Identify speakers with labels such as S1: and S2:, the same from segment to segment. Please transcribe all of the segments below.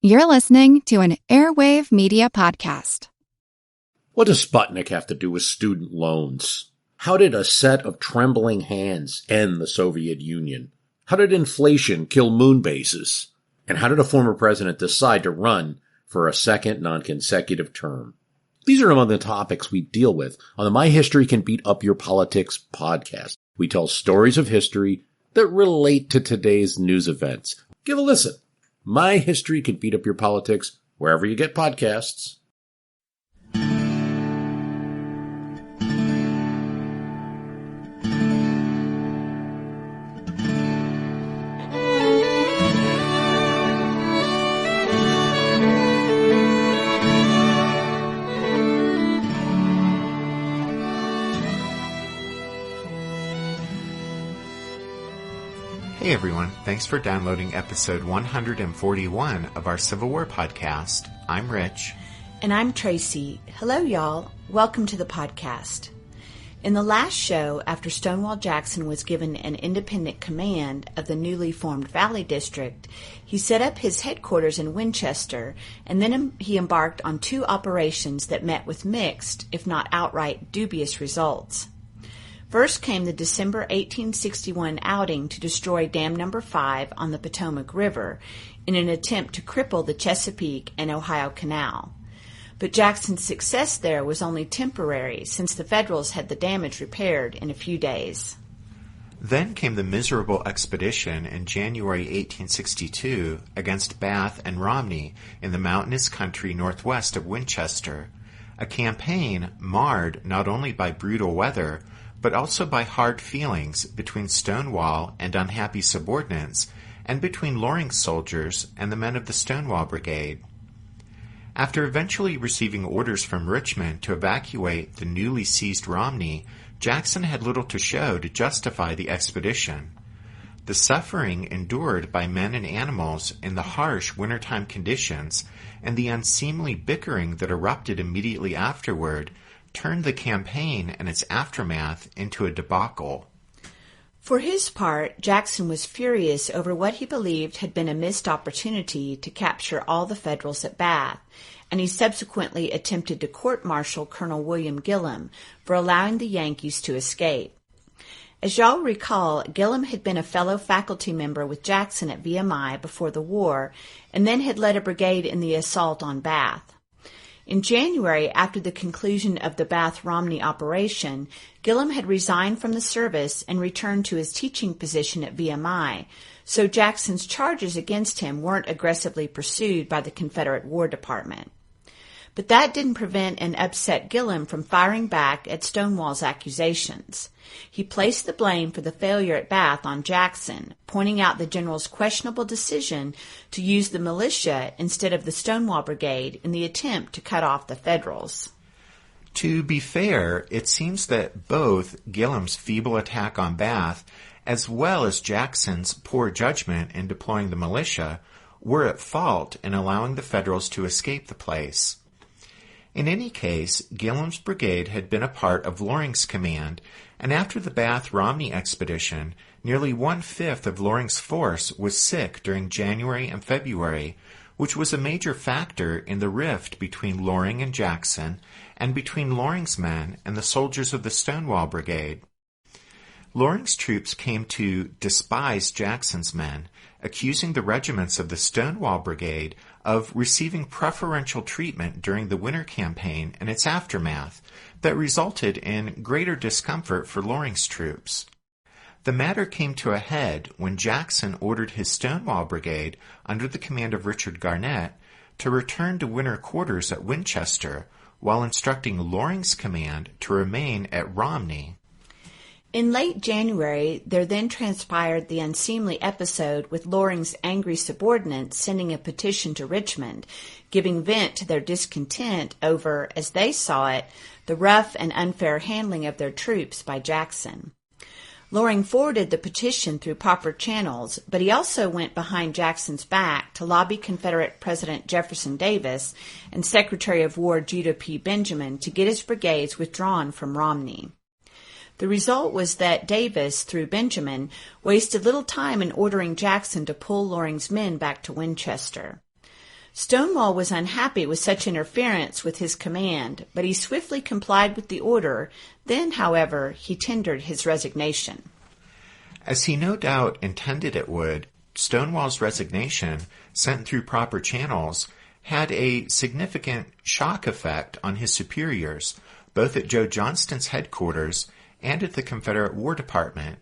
S1: You're listening to an Airwave Media Podcast.
S2: What does Sputnik have to do with student loans? How did a set of trembling hands end the Soviet Union? How did inflation kill moon bases? And how did a former president decide to run for a second non-consecutive term? These are among the topics we deal with on the My History Can Beat Up Your Politics podcast. We tell stories of history that relate to today's news events. Give a listen. My History Can Beat Up Your Politics, wherever you get podcasts.
S3: Hey everyone, thanks for downloading episode 141 of our Civil War podcast. I'm Rich.
S4: And I'm Tracy. Hello y'all. Welcome to the podcast. In the last show, after Stonewall Jackson was given an independent command of the newly formed Valley District, he set up his headquarters in Winchester, and then he embarked on two operations that met with mixed, if not outright dubious results. First came the December 1861 outing to destroy Dam No. 5 on the Potomac River in an attempt to cripple the Chesapeake and Ohio Canal. But Jackson's success there was only temporary, since the Federals had the damage repaired in a few days.
S3: Then came the miserable expedition in January 1862 against Bath and Romney in the mountainous country northwest of Winchester, a campaign marred not only by brutal weather, but also by hard feelings between Stonewall and unhappy subordinates, and between Loring's soldiers and the men of the Stonewall Brigade. After eventually receiving orders from Richmond to evacuate the newly seized Romney, Jackson had little to show to justify the expedition. The suffering endured by men and animals in the harsh wintertime conditions, and the unseemly bickering that erupted immediately afterward, turned the campaign and its aftermath into a debacle.
S4: For his part, Jackson was furious over what he believed had been a missed opportunity to capture all the Federals at Bath, and he subsequently attempted to court-martial Colonel William Gillem for allowing the Yankees to escape. As y'all recall, Gillem had been a fellow faculty member with Jackson at VMI before the war, and then had led a brigade in the assault on Bath. In January, after the conclusion of the Bath-Romney operation, Gillem had resigned from the service and returned to his teaching position at VMI, so Jackson's charges against him weren't aggressively pursued by the Confederate War Department. But that didn't prevent and upset Gillem from firing back at Stonewall's accusations. He placed the blame for the failure at Bath on Jackson, pointing out the general's questionable decision to use the militia instead of the Stonewall Brigade in the attempt to cut off the Federals.
S3: To be fair, it seems that both Gillem's feeble attack on Bath, as well as Jackson's poor judgment in deploying the militia, were at fault in allowing the Federals to escape the place. In any case, Gillem's brigade had been a part of Loring's command, and after the Bath-Romney expedition, nearly one-fifth of Loring's force was sick during January and February, which was a major factor in the rift between Loring and Jackson, and between Loring's men and the soldiers of the Stonewall Brigade. Loring's troops came to despise Jackson's men, accusing the regiments of the Stonewall Brigade of receiving preferential treatment during the winter campaign and its aftermath that resulted in greater discomfort for Loring's troops. The matter came to a head when Jackson ordered his Stonewall Brigade, under the command of Richard Garnett, to return to winter quarters at Winchester, while instructing Loring's command to remain at Romney.
S4: In late January, there then transpired the unseemly episode with Loring's angry subordinates sending a petition to Richmond, giving vent to their discontent over, as they saw it, the rough and unfair handling of their troops by Jackson. Loring forwarded the petition through proper channels, but he also went behind Jackson's back to lobby Confederate President Jefferson Davis and Secretary of War Judah P. Benjamin to get his brigades withdrawn from Romney. The result was that Davis, through Benjamin, wasted little time in ordering Jackson to pull Loring's men back to Winchester. Stonewall was unhappy with such interference with his command, but he swiftly complied with the order. Then, however, he tendered his resignation.
S3: As he no doubt intended it would, Stonewall's resignation, sent through proper channels, had a significant shock effect on his superiors, both at Joe Johnston's headquarters and at the Confederate War Department.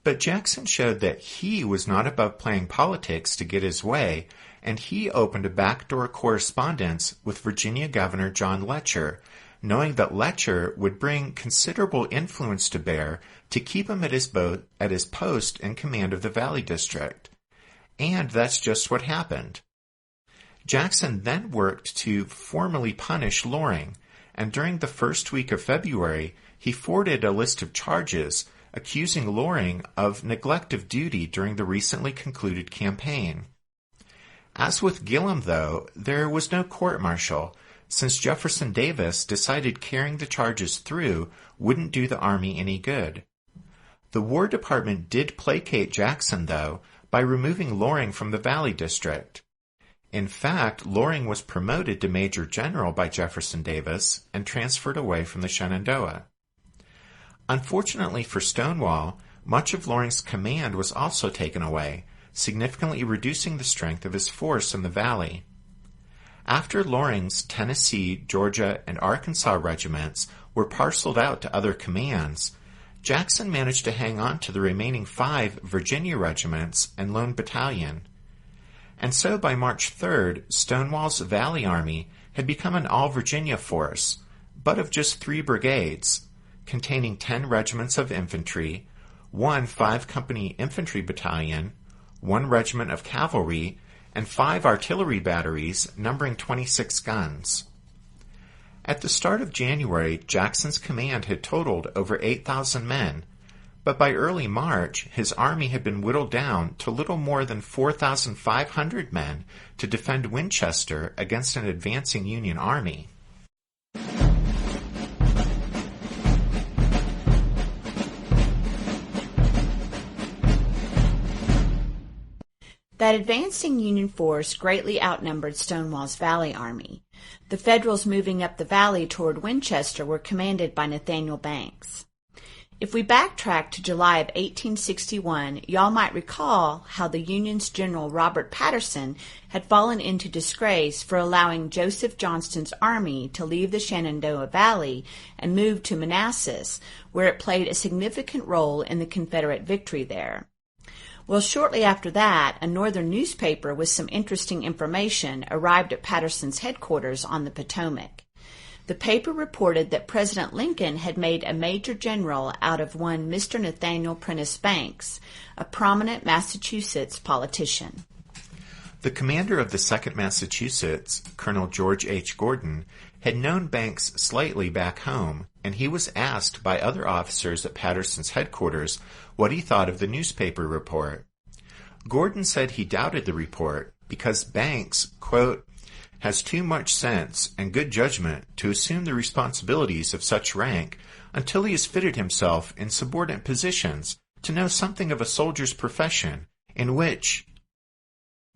S3: But Jackson showed that he was not above playing politics to get his way, and he opened a backdoor correspondence with Virginia Governor John Letcher, knowing that Letcher would bring considerable influence to bear to keep him at his post in command of the Valley District. And that's just what happened. Jackson then worked to formally punish Loring, and during the first week of February, he forwarded a list of charges accusing Loring of neglect of duty during the recently concluded campaign. As with Gillem, though, there was no court-martial, since Jefferson Davis decided carrying the charges through wouldn't do the Army any good. The War Department did placate Jackson, though, by removing Loring from the Valley District. In fact, Loring was promoted to Major General by Jefferson Davis and transferred away from the Shenandoah. Unfortunately for Stonewall, much of Loring's command was also taken away, significantly reducing the strength of his force in the Valley. After Loring's Tennessee, Georgia, and Arkansas regiments were parceled out to other commands, Jackson managed to hang on to the remaining 5 Virginia regiments and lone battalion. And so by March 3rd, Stonewall's Valley Army had become an all-Virginia force, but of just 3 brigades, containing 10 regiments of infantry, 1 5-company infantry battalion, 1 regiment of cavalry, and 5 artillery batteries numbering 26 guns. At the start of January, Jackson's command had totaled over 8,000 men, but by early March, his army had been whittled down to little more than 4,500 men to defend Winchester against an advancing Union army.
S4: That advancing Union force greatly outnumbered Stonewall's Valley Army. The Federals moving up the valley toward Winchester were commanded by Nathaniel Banks. If we backtrack to July of 1861, y'all might recall how the Union's General Robert Patterson had fallen into disgrace for allowing Joseph Johnston's army to leave the Shenandoah Valley and move to Manassas, where it played a significant role in the Confederate victory there. Well, shortly after that, a northern newspaper with some interesting information arrived at Patterson's headquarters on the Potomac. The paper reported that President Lincoln had made a major general out of one Mr. Nathaniel Prentice Banks, a prominent Massachusetts politician.
S3: The commander of the 2nd Massachusetts, Colonel George H. Gordon, had known Banks slightly back home, and he was asked by other officers at Patterson's headquarters what he thought of the newspaper report. Gordon said he doubted the report because Banks, quote, has too much sense and good judgment to assume the responsibilities of such rank until he has fitted himself in subordinate positions to know something of a soldier's profession, in which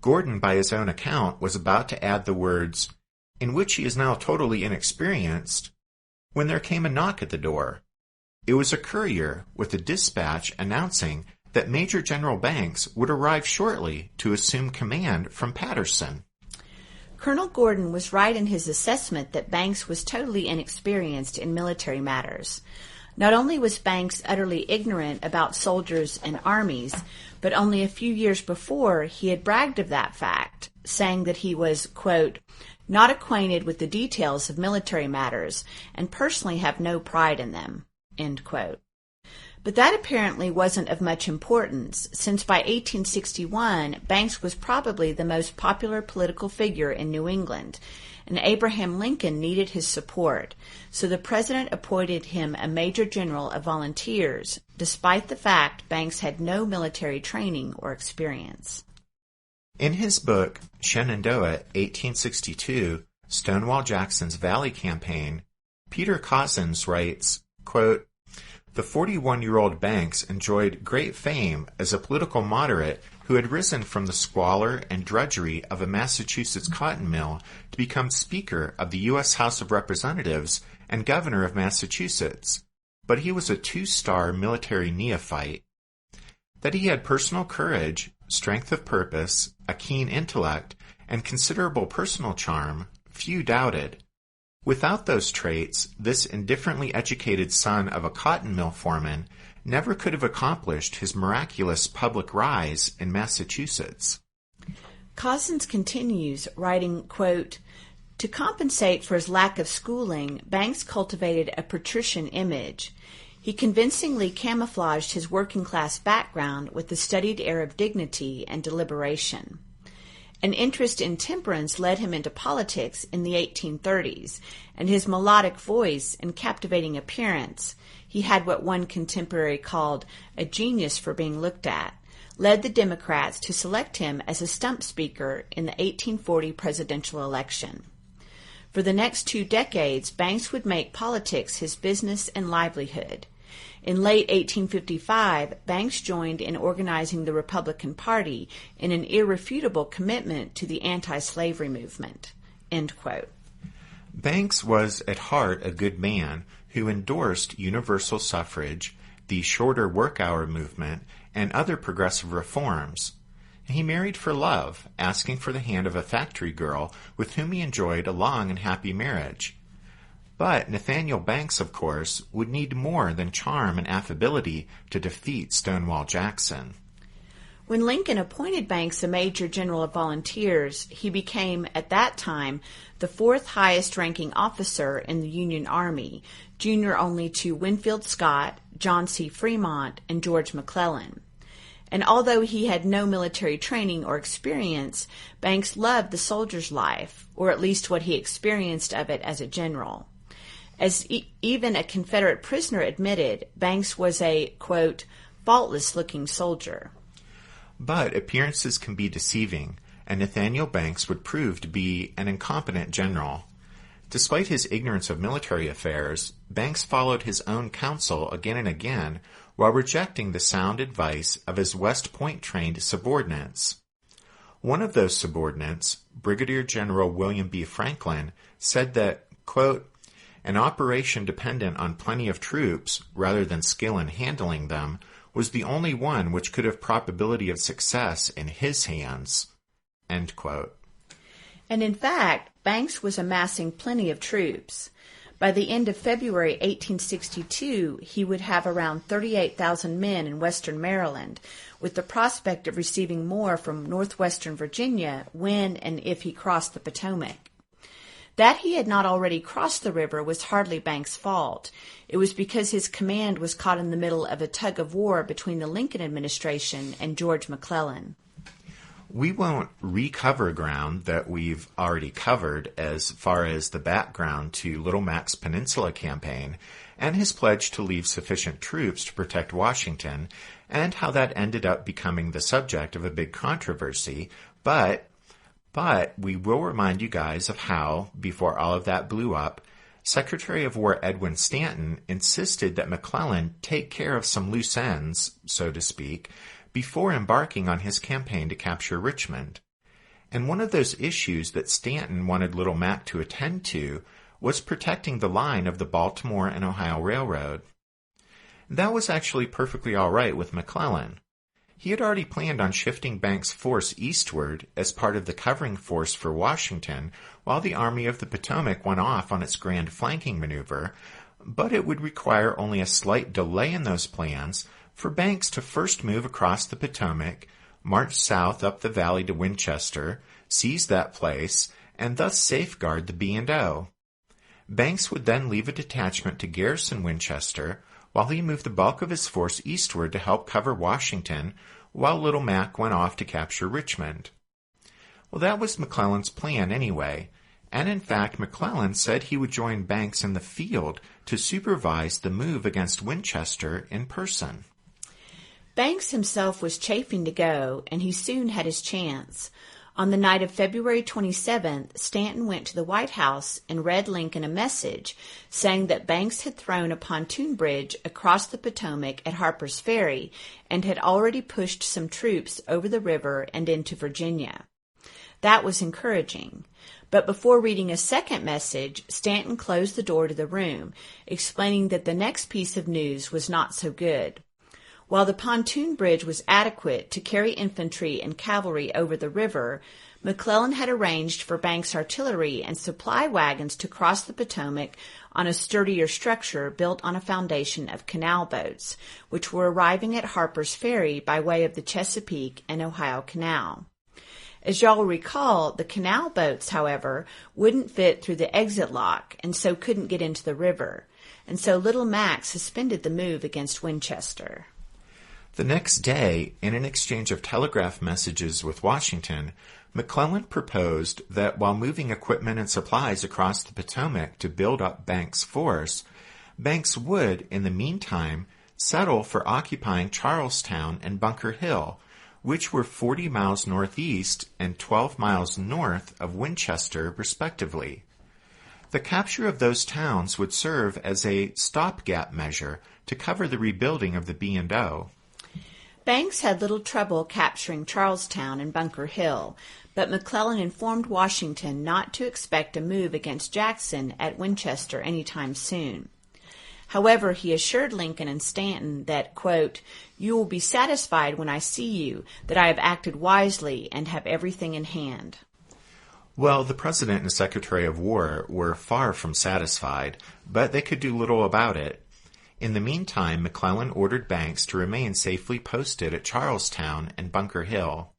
S3: Gordon, by his own account, was about to add the words, in which he is now totally inexperienced, when there came a knock at the door. It was a courier with a dispatch announcing that Major General Banks would arrive shortly to assume command from Patterson.
S4: Colonel Gordon was right in his assessment that Banks was totally inexperienced in military matters. Not only was Banks utterly ignorant about soldiers and armies, but only a few years before he had bragged of that fact, saying that he was, quote, not acquainted with the details of military matters and personally have no pride in them, end quote. But that apparently wasn't of much importance, since by 1861, Banks was probably the most popular political figure in New England, and Abraham Lincoln needed his support, so the president appointed him a major general of volunteers, despite the fact Banks had no military training or experience.
S3: In his book, Shenandoah, 1862, Stonewall Jackson's Valley Campaign, Peter Cozzens writes, quote, The 41-year-old Banks enjoyed great fame as a political moderate who had risen from the squalor and drudgery of a Massachusetts cotton mill to become Speaker of the U.S. House of Representatives and Governor of Massachusetts. But he was a two-star military neophyte. That he had personal courage, strength of purpose, a keen intellect, and considerable personal charm, few doubted. Without those traits, this indifferently educated son of a cotton mill foreman never could have accomplished his miraculous public rise in Massachusetts.
S4: Cozzens continues, writing, quote, "To compensate for his lack of schooling, Banks cultivated a patrician image. He convincingly camouflaged his working-class background with the studied air of dignity and deliberation. An interest in temperance led him into politics in the 1830s, and his melodic voice and captivating appearance — he had what one contemporary called a genius for being looked at — led the Democrats to select him as a stump speaker in the 1840 presidential election. For the next 2 decades, Banks would make politics his business and livelihood. In late 1855, Banks joined in organizing the Republican Party in an irrefutable commitment to the anti-slavery movement." End quote.
S3: Banks was at heart a good man who endorsed universal suffrage, the shorter work-hour movement, and other progressive reforms. He married for love, asking for the hand of a factory girl with whom he enjoyed a long and happy marriage. But Nathaniel Banks, of course, would need more than charm and affability to defeat Stonewall Jackson.
S4: When Lincoln appointed Banks a Major General of Volunteers, he became, at that time, the 4th highest-ranking officer in the Union Army, junior only to Winfield Scott, John C. Fremont, and George McClellan. And although he had no military training or experience, Banks loved the soldier's life, or at least what he experienced of it as a general. As even a Confederate prisoner admitted, Banks was a, quote, "faultless-looking soldier."
S3: But appearances can be deceiving, and Nathaniel Banks would prove to be an incompetent general. Despite his ignorance of military affairs, Banks followed his own counsel again and again while rejecting the sound advice of his West Point-trained subordinates. One of those subordinates, Brigadier General William B. Franklin, said that, quote, "an operation dependent on plenty of troops, rather than skill in handling them, was the only one which could have probability of success in his hands." End quote.
S4: And in fact, Banks was amassing plenty of troops. By the end of February 1862, he would have around 38,000 men in western Maryland, with the prospect of receiving more from northwestern Virginia when and if he crossed the Potomac. That he had not already crossed the river was hardly Banks' fault. It was because his command was caught in the middle of a tug-of-war between the Lincoln administration and George McClellan.
S3: We won't recover ground that we've already covered as far as the background to Little Mac's Peninsula campaign and his pledge to leave sufficient troops to protect Washington, and how that ended up becoming the subject of a big controversy, but we will remind you guys of how, before all of that blew up, Secretary of War Edwin Stanton insisted that McClellan take care of some loose ends, so to speak, before embarking on his campaign to capture Richmond. And one of those issues that Stanton wanted Little Mac to attend to was protecting the line of the Baltimore and Ohio Railroad. That was actually perfectly all right with McClellan. He had already planned on shifting Banks' force eastward as part of the covering force for Washington while the Army of the Potomac went off on its grand flanking maneuver, but it would require only a slight delay in those plans for Banks to first move across the Potomac, march south up the valley to Winchester, seize that place, and thus safeguard the B&O. Banks would then leave a detachment to garrison Winchester, while he moved the bulk of his force eastward to help cover Washington, while Little Mac went off to capture Richmond. Well, that was McClellan's plan anyway, and in fact McClellan said he would join Banks in the field to supervise the move against Winchester in person.
S4: Banks himself was chafing to go, and he soon had his chance. On the night of February 27th, Stanton went to the White House and read Lincoln a message saying that Banks had thrown a pontoon bridge across the Potomac at Harper's Ferry and had already pushed some troops over the river and into Virginia. That was encouraging. But before reading a second message, Stanton closed the door to the room, explaining that the next piece of news was not so good. While the pontoon bridge was adequate to carry infantry and cavalry over the river, McClellan had arranged for Banks' artillery and supply wagons to cross the Potomac on a sturdier structure built on a foundation of canal boats, which were arriving at Harper's Ferry by way of the Chesapeake and Ohio Canal. As y'all will recall, the canal boats, however, wouldn't fit through the exit lock and so couldn't get into the river, and so Little Mac suspended the move against Winchester.
S3: The next day, in an exchange of telegraph messages with Washington, McClellan proposed that while moving equipment and supplies across the Potomac to build up Banks' force, Banks would, in the meantime, settle for occupying Charlestown and Bunker Hill, which were 40 miles northeast and 12 miles north of Winchester, respectively. The capture of those towns would serve as a stopgap measure to cover the rebuilding of the B&O.
S4: Banks had little trouble capturing Charlestown and Bunker Hill, but McClellan informed Washington not to expect a move against Jackson at Winchester any time soon. However, he assured Lincoln and Stanton that, quote, "You will be satisfied when I see you that I have acted wisely and have everything in hand."
S3: Well, the President and Secretary of War were far from satisfied, but they could do little about it. In the meantime, McClellan ordered Banks to remain safely posted at Charlestown and Bunker Hill.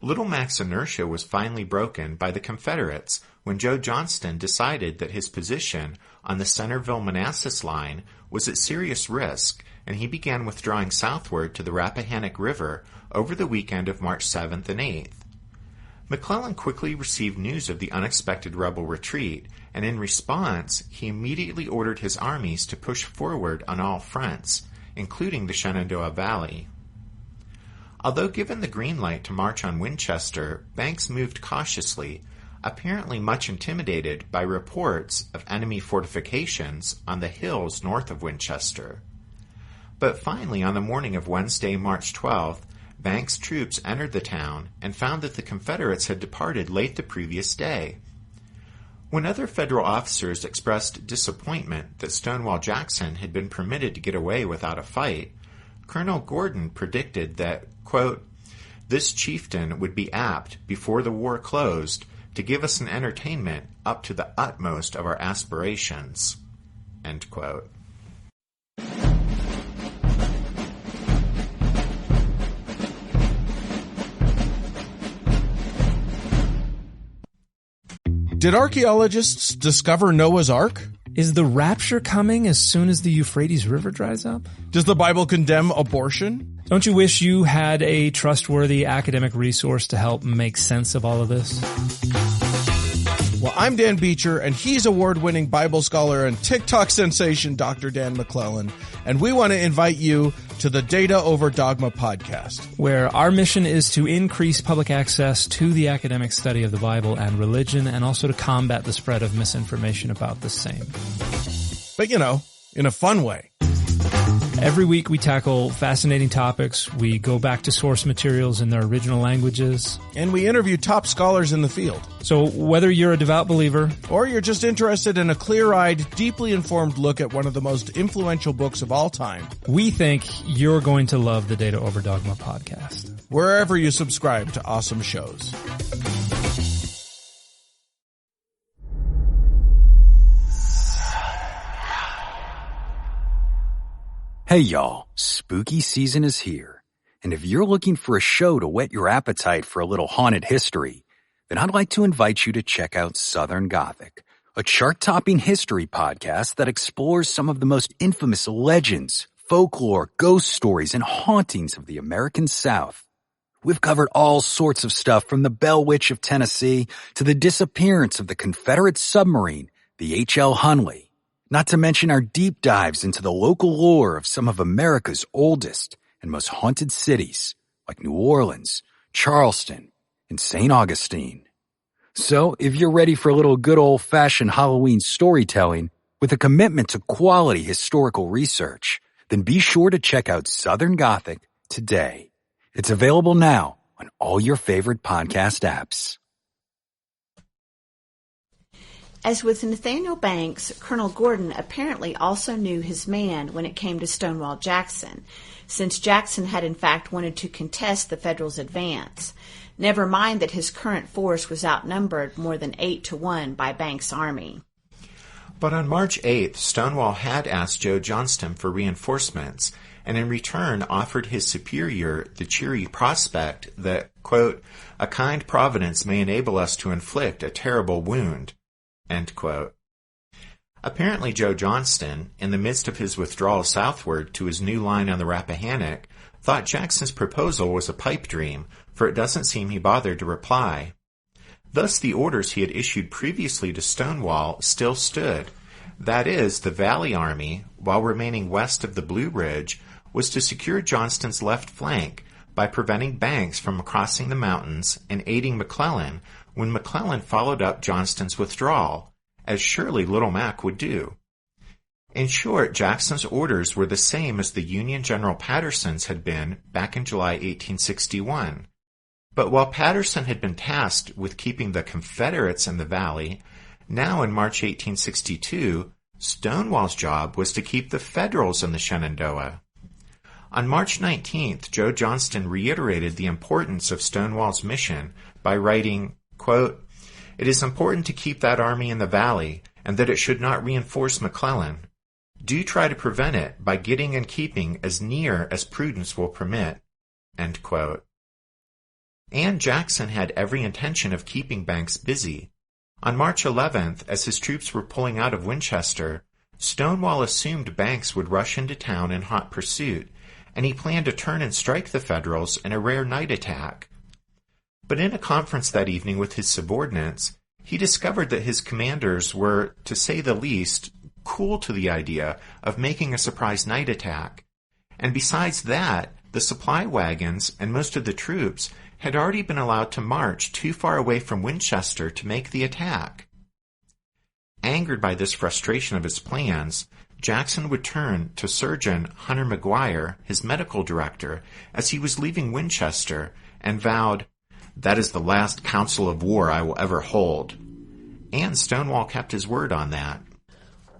S3: Little Mac's inertia was finally broken by the Confederates when Joe Johnston decided that his position on the Centerville-Manassas line was at serious risk, and he began withdrawing southward to the Rappahannock River over the weekend of March 7th and 8th. McClellan quickly received news of the unexpected rebel retreat, and in response, he immediately ordered his armies to push forward on all fronts, including the Shenandoah Valley. Although given the green light to march on Winchester, Banks moved cautiously, apparently much intimidated by reports of enemy fortifications on the hills north of Winchester. But finally, on the morning of Wednesday, March 12th, Banks' troops entered the town and found that the Confederates had departed late the previous day. When other federal officers expressed disappointment that Stonewall Jackson had been permitted to get away without a fight, Colonel Gordon predicted that, quote, "This chieftain would be apt, before the war closed, to give us an entertainment up to the utmost of our aspirations," end quote.
S5: Did archaeologists discover Noah's Ark?
S6: Is the rapture coming as soon as the Euphrates River dries up?
S5: Does the Bible condemn abortion?
S6: Don't you wish you had a trustworthy academic resource to help make sense of all of this?
S5: Well, I'm Dan Beecher, and he's award-winning Bible scholar and TikTok sensation Dr. Dan McClellan, and we want to invite you to the Data Over Dogma podcast,
S6: where our mission is to increase public access to the academic study of the Bible and religion, and also to combat the spread of misinformation about the same.
S5: But, you know, in a fun way.
S6: Every week we tackle fascinating topics. We go back to source materials in their original languages.
S5: And we interview top scholars in the field.
S6: So whether you're a devout believer,
S5: or you're just interested in a clear-eyed, deeply informed look at one of the most influential books of all time,
S6: we think you're going to love the Data Over Dogma podcast.
S5: Wherever you subscribe to awesome shows.
S7: Hey y'all, spooky season is here. And if you're looking for a show to whet your appetite for a little haunted history, then I'd like to invite you to check out Southern Gothic, a chart-topping history podcast that explores some of the most infamous legends, folklore, ghost stories, and hauntings of the American South. We've covered all sorts of stuff from the Bell Witch of Tennessee to the disappearance of the Confederate submarine, the H.L. Hunley. Not to mention our deep dives into the local lore of some of America's oldest and most haunted cities, like New Orleans, Charleston, and St. Augustine. So, if you're ready for a little good old-fashioned Halloween storytelling with a commitment to quality historical research, then be sure to check out Southern Gothic today. It's available now on all your favorite podcast apps.
S4: As with Nathaniel Banks, Colonel Gordon apparently also knew his man when it came to Stonewall Jackson, since Jackson had in fact wanted to contest the Federals' advance. Never mind that his current force was outnumbered more than 8-1 by Banks' army.
S3: But on March 8th, Stonewall had asked Joe Johnston for reinforcements, and in return offered his superior the cheery prospect that, quote, "a kind providence may enable us to inflict a terrible wound," end quote. Apparently Joe Johnston, in the midst of his withdrawal southward to his new line on the Rappahannock, thought Jackson's proposal was a pipe dream, for it doesn't seem he bothered to reply. Thus the orders he had issued previously to Stonewall still stood. That is, the Valley Army, while remaining west of the Blue Ridge, was to secure Johnston's left flank by preventing Banks from crossing the mountains and aiding McClellan when McClellan followed up Johnston's withdrawal, as surely Little Mac would do. In short, Jackson's orders were the same as the Union General Patterson's had been back in July 1861. But while Patterson had been tasked with keeping the Confederates in the Valley, now in March 1862, Stonewall's job was to keep the Federals in the Shenandoah. On March 19th, Joe Johnston reiterated the importance of Stonewall's mission by writing, quote, "It is important to keep that army in the Valley, and that it should not reinforce McClellan. Do try to prevent it by getting and keeping as near as prudence will permit," end quote. And Jackson had every intention of keeping Banks busy. On March 11th, as his troops were pulling out of Winchester, Stonewall assumed Banks would rush into town in hot pursuit, and he planned to turn and strike the Federals in a rare night attack. But in a conference that evening with his subordinates, he discovered that his commanders were, to say the least, cool to the idea of making a surprise night attack. And besides that, the supply wagons and most of the troops had already been allowed to march too far away from Winchester to make the attack. Angered by this frustration of his plans, Jackson would turn to Surgeon Hunter McGuire, his medical director, as he was leaving Winchester, and vowed, "That is the last council of war I will ever hold." And Stonewall kept his word on that.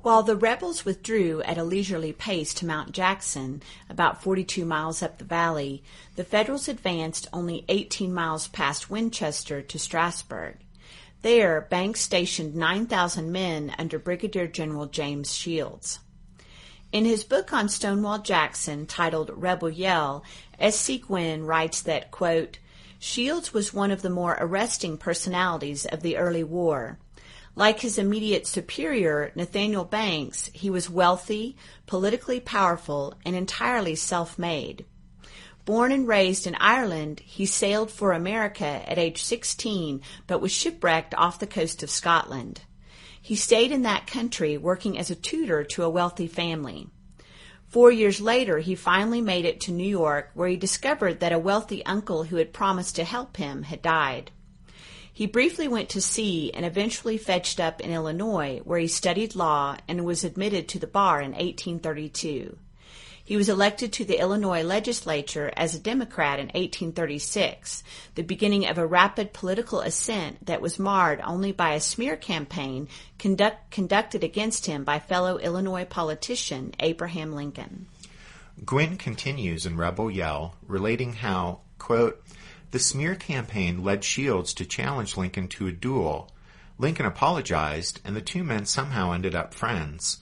S4: While the rebels withdrew at a leisurely pace to Mount Jackson, about 42 miles up the valley, the Federals advanced only 18 miles past Winchester to Strasburg. There, Banks stationed 9,000 men under Brigadier General James Shields. In his book on Stonewall Jackson, titled Rebel Yell, S.C. Gwynn writes that, quote, "Shields was one of the more arresting personalities of the early war. Like his immediate superior, Nathaniel Banks, he was wealthy, politically powerful, and entirely self-made. Born and raised in Ireland, he sailed for America at age 16, but was shipwrecked off the coast of Scotland. He stayed in that country working as a tutor to a wealthy family. 4 years later, he finally made it to New York, where he discovered that a wealthy uncle who had promised to help him had died. He briefly went to sea and eventually fetched up in Illinois, where he studied law and was admitted to the bar in 1832. He was elected to the Illinois legislature as a Democrat in 1836, the beginning of a rapid political ascent that was marred only by a smear campaign conducted against him by fellow Illinois politician Abraham Lincoln.
S3: Gwynn continues in Rebel Yell, relating how, quote, "The smear campaign led Shields to challenge Lincoln to a duel. Lincoln apologized, and the two men somehow ended up friends.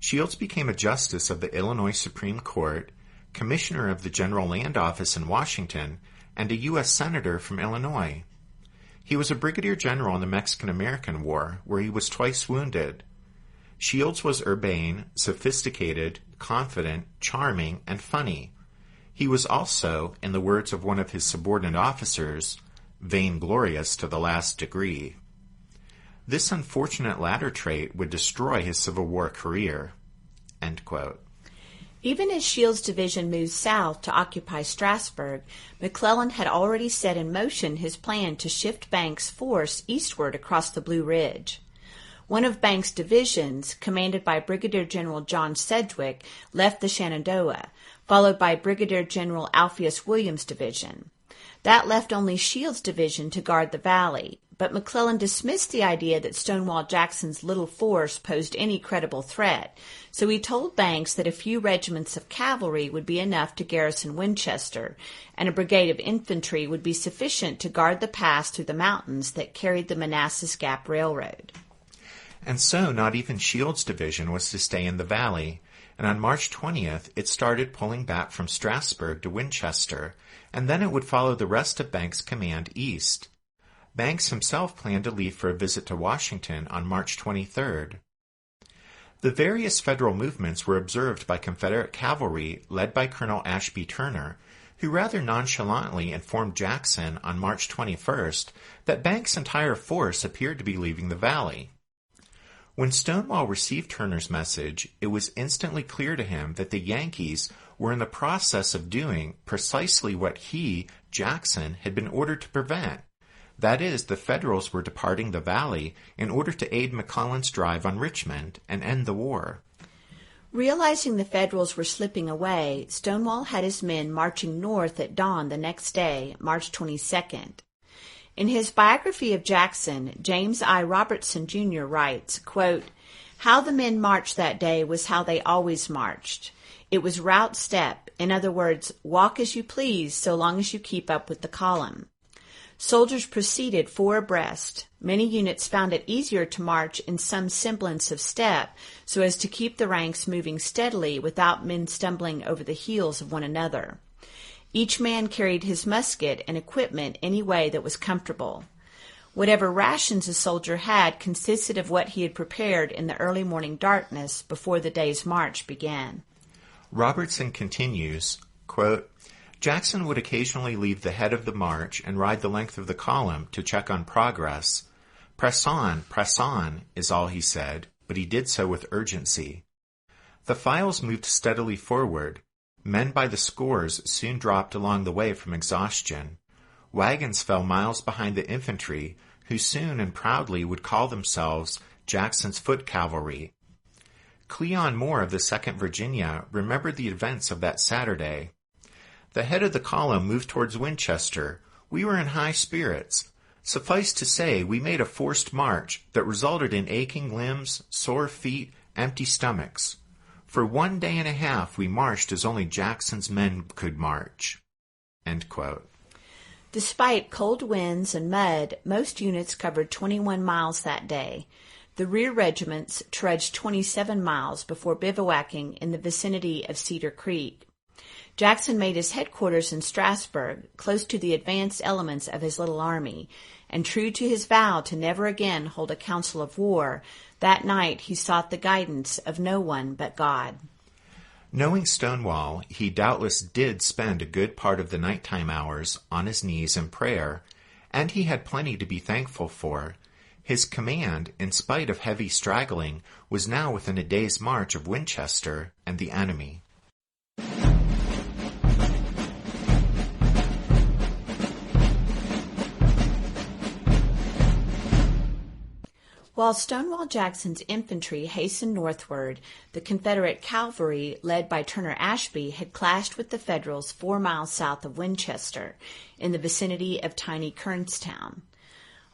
S3: Shields became a justice of the Illinois Supreme Court, commissioner of the General Land Office in Washington, and a U.S. Senator from Illinois. He was a brigadier general in the Mexican-American War, where he was twice wounded. Shields was urbane, sophisticated, confident, charming, and funny. He was also, in the words of one of his subordinate officers, vainglorious to the last degree. This unfortunate latter trait would destroy his Civil War career." End quote.
S4: Even as Shields' division moved south to occupy Strasburg, McClellan had already set in motion his plan to shift Banks' force eastward across the Blue Ridge. One of Banks' divisions, commanded by Brigadier General John Sedgwick, left the Shenandoah, followed by Brigadier General Alpheus Williams' division. That left only Shields' division to guard the valley, but McClellan dismissed the idea that Stonewall Jackson's little force posed any credible threat, so he told Banks that a few regiments of cavalry would be enough to garrison Winchester, and a brigade of infantry would be sufficient to guard the pass through the mountains that carried the Manassas Gap Railroad.
S3: And so not even Shields' division was to stay in the valley, and on March 20th it started pulling back from Strasburg to Winchester, and then it would follow the rest of Banks' command east. Banks himself planned to leave for a visit to Washington on March 23rd. The various Federal movements were observed by Confederate cavalry led by Colonel Ashby Turner, who rather nonchalantly informed Jackson on March 21st that Banks' entire force appeared to be leaving the valley. When Stonewall received Turner's message, it was instantly clear to him that the Yankees were in the process of doing precisely what he, Jackson, had been ordered to prevent. That is, the Federals were departing the valley in order to aid McClellan's drive on Richmond and end the war.
S4: Realizing the Federals were slipping away, Stonewall had his men marching north at dawn the next day, March 22nd. In his biography of Jackson, James I. Robertson, Jr. writes, quote, "How the men marched that day was how they always marched. It was route step, in other words, walk as you please so long as you keep up with the column. Soldiers proceeded 4 abreast. Many units found it easier to march in some semblance of step so as to keep the ranks moving steadily without men stumbling over the heels of one another. Each man carried his musket and equipment any way that was comfortable. Whatever rations a soldier had consisted of what he had prepared in the early morning darkness before the day's march began."
S3: Robertson continues, quote, "Jackson would occasionally leave the head of the march and ride the length of the column to check on progress. Press on, is all he said, but he did so with urgency. The files moved steadily forward. Men by the scores soon dropped along the way from exhaustion. Wagons fell miles behind the infantry, who soon and proudly would call themselves Jackson's foot cavalry. Cleon Moore of the 2nd Virginia remembered the events of that Saturday. The head of the column moved towards Winchester. We were in high spirits. Suffice to say, we made a forced march that resulted in aching limbs, sore feet, empty stomachs. For 1 day and a half we marched as only Jackson's men could march." End quote.
S4: Despite cold winds and mud, most units covered 21 miles that day. The rear regiments trudged 27 miles before bivouacking in the vicinity of Cedar Creek. Jackson made his headquarters in Strasburg, close to the advanced elements of his little army, and true to his vow to never again hold a council of war, that night he sought the guidance of no one but God.
S3: Knowing Stonewall, he doubtless did spend a good part of the nighttime hours on his knees in prayer, and he had plenty to be thankful for. His command, in spite of heavy straggling, was now within a day's march of Winchester and the enemy.
S4: While Stonewall Jackson's infantry hastened northward, the Confederate cavalry, led by Turner Ashby, had clashed with the Federals 4 miles south of Winchester, in the vicinity of tiny Kernstown.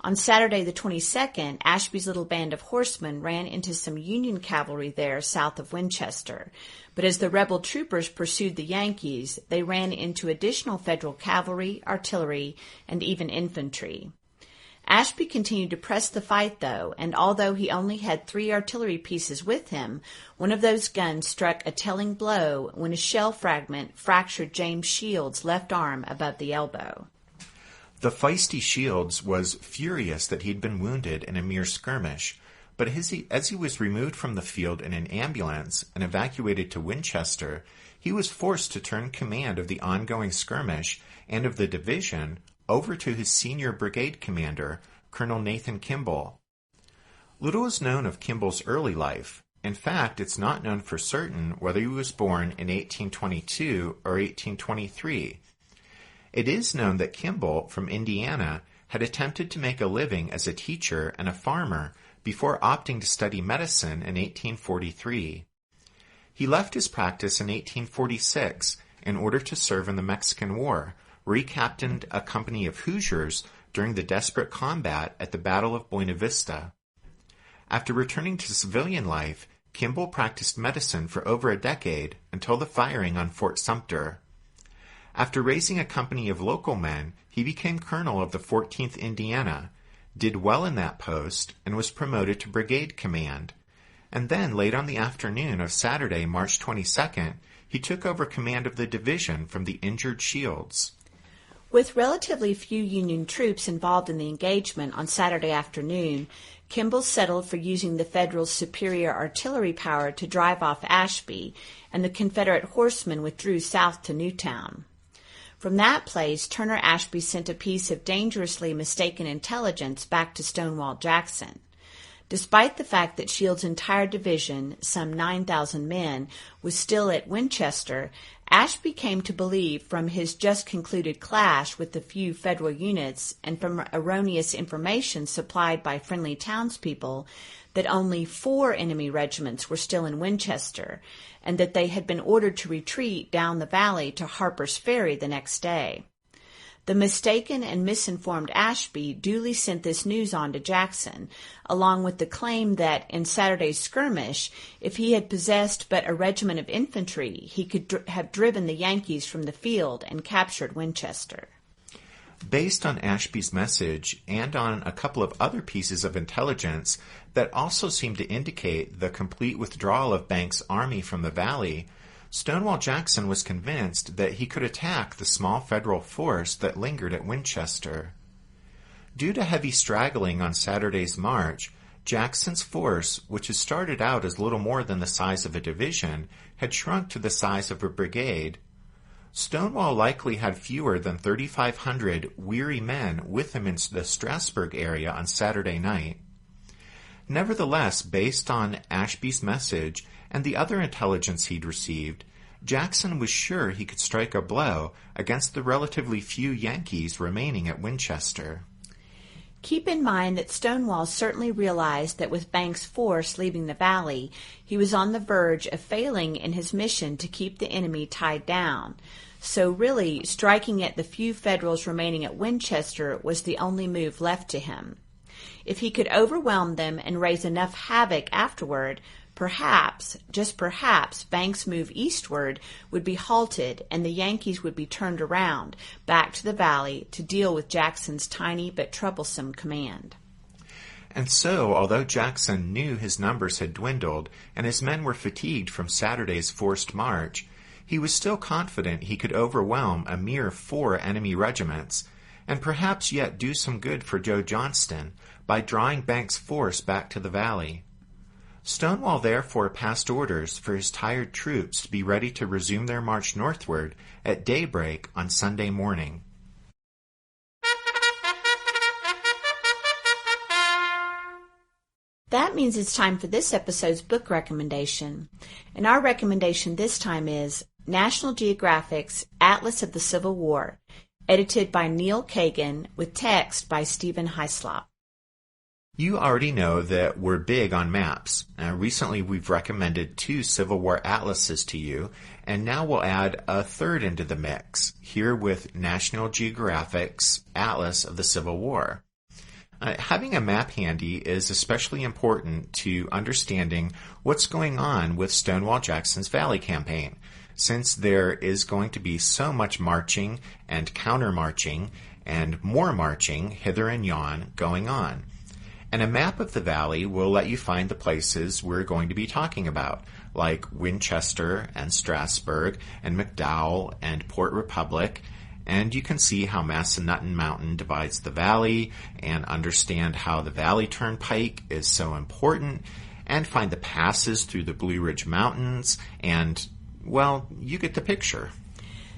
S4: On Saturday the 22nd, Ashby's little band of horsemen ran into some Union cavalry there south of Winchester, but as the rebel troopers pursued the Yankees, they ran into additional Federal cavalry, artillery, and even infantry. Ashby continued to press the fight, though, and although he only had 3 artillery pieces with him, one of those guns struck a telling blow when a shell fragment fractured James Shields' left arm above the elbow.
S3: The feisty Shields was furious that he'd been wounded in a mere skirmish, but as he was removed from the field in an ambulance and evacuated to Winchester, he was forced to turn command of the ongoing skirmish and of the division over to his senior brigade commander, Colonel Nathan Kimball. Little is known of Kimball's early life, In fact, it's not known for certain whether he was born in 1822 or 1823. It is known that Kimball, from Indiana, had attempted to make a living as a teacher and a farmer before opting to study medicine in 1843. He left his practice in 1846 in order to serve in the Mexican War, where he captained a company of Hoosiers during the desperate combat at the Battle of Buena Vista. After returning to civilian life, Kimball practiced medicine for over a decade until the firing on Fort Sumter. After raising a company of local men, he became colonel of the 14th Indiana, did well in that post, and was promoted to brigade command. And then, late on the afternoon of Saturday, March 22nd, he took over command of the division from the injured Shields.
S4: With relatively few Union troops involved in the engagement on Saturday afternoon, Kimball settled for using the Federals' superior artillery power to drive off Ashby, and the Confederate horsemen withdrew south to Newtown. From that place, Turner Ashby sent a piece of dangerously mistaken intelligence back to Stonewall Jackson. Despite the fact that Shields' entire division, some 9,000 men, was still at Winchester, Ashby came to believe from his just-concluded clash with the few Federal units and from erroneous information supplied by friendly townspeople that only 4 enemy regiments were still in Winchester and that they had been ordered to retreat down the valley to Harper's Ferry the next day. The mistaken and misinformed Ashby duly sent this news on to Jackson, along with the claim that in Saturday's skirmish, if he had possessed but a regiment of infantry, he could have driven the Yankees from the field and captured Winchester.
S3: Based on Ashby's message and on a couple of other pieces of intelligence that also seemed to indicate the complete withdrawal of Banks' army from the valley, Stonewall Jackson was convinced that he could attack the small Federal force that lingered at Winchester. Due to heavy straggling on Saturday's march, Jackson's force, which had started out as little more than the size of a division, had shrunk to the size of a brigade. Stonewall likely had fewer than 3,500 weary men with him in the Strasburg area on Saturday night. Nevertheless, based on Ashby's message and the other intelligence he'd received, Jackson was sure he could strike a blow against the relatively few Yankees remaining at Winchester.
S4: Keep in mind that Stonewall certainly realized that with Banks' force leaving the valley, he was on the verge of failing in his mission to keep the enemy tied down. So really, striking at the few Federals remaining at Winchester was the only move left to him. If he could overwhelm them and raise enough havoc afterward, perhaps, just perhaps, Banks' move eastward would be halted and the Yankees would be turned around, back to the valley, to deal with Jackson's tiny but troublesome command.
S3: And so, although Jackson knew his numbers had dwindled and his men were fatigued from Saturday's forced march, he was still confident he could overwhelm a mere 4 enemy regiments, and perhaps yet do some good for Joe Johnston by drawing Banks' force back to the valley. Stonewall therefore passed orders for his tired troops to be ready to resume their march northward at daybreak on Sunday morning.
S4: That means it's time for this episode's book recommendation. And our recommendation this time is National Geographic's Atlas of the Civil War, edited by Neil Kagan with text by Stephen Hyslop.
S3: You already know that we're big on maps. Recently we've recommended 2 Civil War atlases to you, and now we'll add a third into the mix, here with National Geographic's Atlas of the Civil War. Having a map handy is especially important to understanding what's going on with Stonewall Jackson's Valley campaign, since there is going to be so much marching and counter-marching and more marching hither and yon going on. And a map of the valley will let you find the places we're going to be talking about, like Winchester and Strasburg and McDowell and Port Republic, and you can see how Massanutten Mountain divides the valley and understand how the Valley Turnpike is so important, and find the passes through the Blue Ridge Mountains, and, well, you get the picture.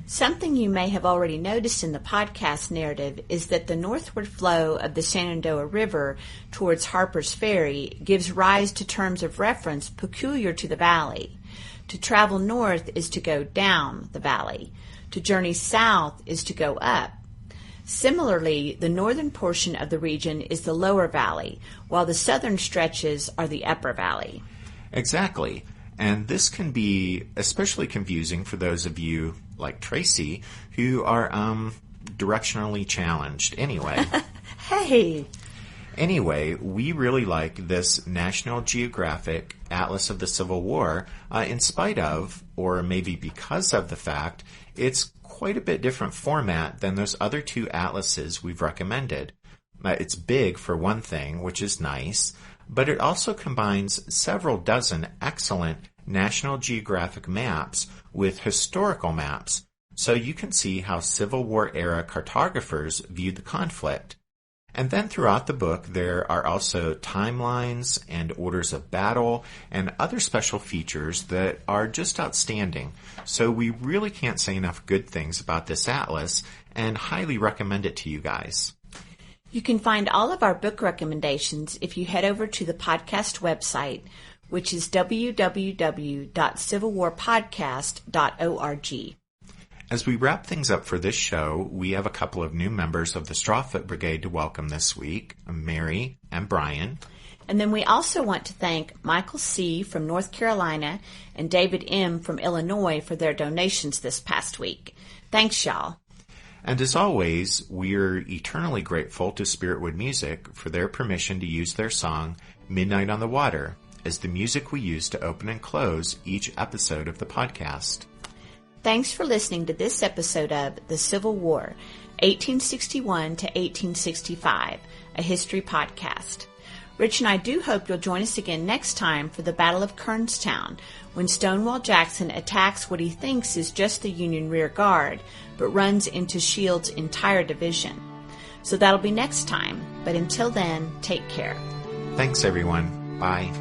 S4: Something you may have already noticed in the podcast narrative is that the northward flow of the Shenandoah River towards Harper's Ferry gives rise to terms of reference peculiar to the valley. To travel north is to go down the valley. To journey south is to go up. Similarly, the northern portion of the region is the lower valley, while the southern stretches are the upper valley.
S3: Exactly. And this can be especially confusing for those of you, like Tracy, who are directionally challenged anyway.
S4: Hey!
S3: Anyway, we really like this National Geographic Atlas of the Civil War, in spite of, or maybe because of the fact, it's quite a bit different format than those other two atlases we've recommended. It's big for one thing, which is nice, but it also combines several dozen excellent National Geographic maps with historical maps, so you can see how Civil War era cartographers viewed the conflict. And then throughout the book, there are also timelines and orders of battle and other special features that are just outstanding. So we really can't say enough good things about this atlas and highly recommend it to you guys.
S4: You can find all of our book recommendations if you head over to the podcast website, which is www.civilwarpodcast.org.
S3: As we wrap things up for this show, we have a couple of new members of the Strawfoot Brigade to welcome this week, Mary and Brian.
S4: And then we also want to thank Michael C. from North Carolina and David M. from Illinois for their donations this past week. Thanks, y'all.
S3: And as always, we're eternally grateful to Spiritwood Music for their permission to use their song, Midnight on the Water, as the music we use to open and close each episode of the podcast.
S4: Thanks for listening to this episode of The Civil War, 1861 to 1865, a history podcast. Rich and I do hope you'll join us again next time for the Battle of Kernstown, when Stonewall Jackson attacks what he thinks is just the Union rear guard, but runs into Shields' entire division. So that'll be next time, but until then, take care.
S3: Thanks, everyone. Bye.